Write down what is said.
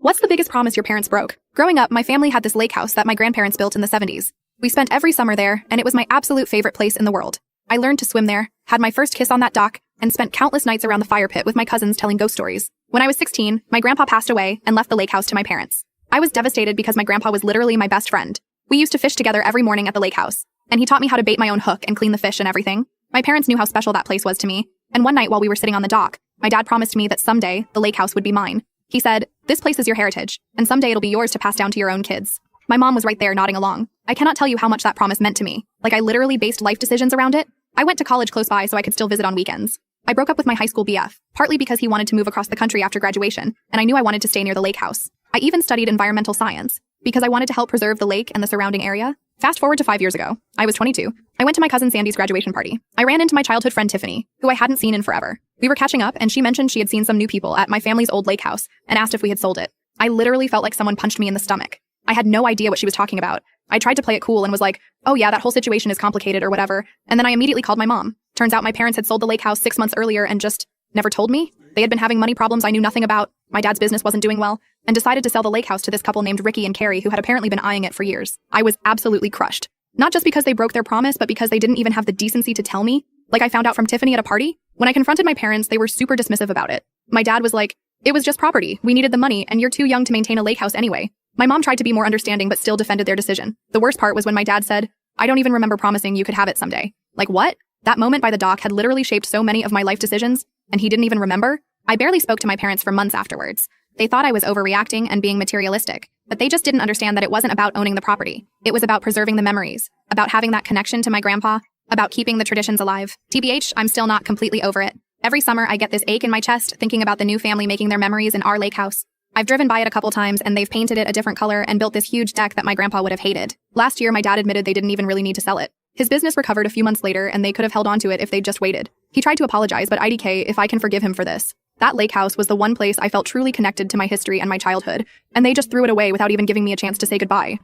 What's the biggest promise your parents broke? Growing up, my family had this lake house that my grandparents built in the 70s. We spent every summer there, and it was my absolute favorite place in the world. I learned to swim there, had my first kiss on that dock, and spent countless nights around the fire pit with my cousins telling ghost stories. When I was 16, my grandpa passed away and left the lake house to my parents. I was devastated because my grandpa was literally my best friend. We used to fish together every morning at the lake house, and he taught me how to bait my own hook and clean the fish and everything. My parents knew how special that place was to me, and one night while we were sitting on the dock, my dad promised me that someday the lake house would be mine. He said, "This place is your heritage, and someday it'll be yours to pass down to your own kids." My mom was right there nodding along. I cannot tell you how much that promise meant to me. Like I literally based life decisions around it. I went to college close by so I could still visit on weekends. I broke up with my high school BF, partly because he wanted to move across the country after graduation, and I knew I wanted to stay near the lake house. I even studied environmental science, because I wanted to help preserve the lake and the surrounding area. Fast forward to 5 years ago. I was 22. I went to my cousin Sandy's graduation party. I ran into my childhood friend Tiffany, who I hadn't seen in forever. We were catching up, and she mentioned she had seen some new people at my family's old lake house and asked if we had sold it. I literally felt like someone punched me in the stomach. I had no idea what she was talking about. I tried to play it cool and was like, "Oh yeah, that whole situation is complicated or whatever," and then I immediately called my mom. Turns out my parents had sold the lake house 6 months earlier and just never told me. They had been having money problems I knew nothing about, my dad's business wasn't doing well, and decided to sell the lake house to this couple named Ricky and Carrie who had apparently been eyeing it for years. I was absolutely crushed. Not just because they broke their promise, but because they didn't even have the decency to tell me, like I found out from Tiffany at a party. When I confronted my parents, they were super dismissive about it. My dad was like, "It was just property. We needed the money, and you're too young to maintain a lake house anyway." My mom tried to be more understanding but still defended their decision. The worst part was when my dad said, "I don't even remember promising you could have it someday." Like what? That moment by the dock had literally shaped so many of my life decisions, and he didn't even remember? I barely spoke to my parents for months afterwards. They thought I was overreacting and being materialistic, but they just didn't understand that it wasn't about owning the property. It was about preserving the memories, about having that connection to my grandpa, about keeping the traditions alive. TBH, I'm still not completely over it. Every summer, I get this ache in my chest thinking about the new family making their memories in our lake house. I've driven by it a couple times, and they've painted it a different color and built this huge deck that my grandpa would have hated. Last year, my dad admitted they didn't even really need to sell it. His business recovered a few months later, and they could have held onto it if they'd just waited. He tried to apologize, but IDK, if I can forgive him for this. That lake house was the one place I felt truly connected to my history and my childhood, and they just threw it away without even giving me a chance to say goodbye.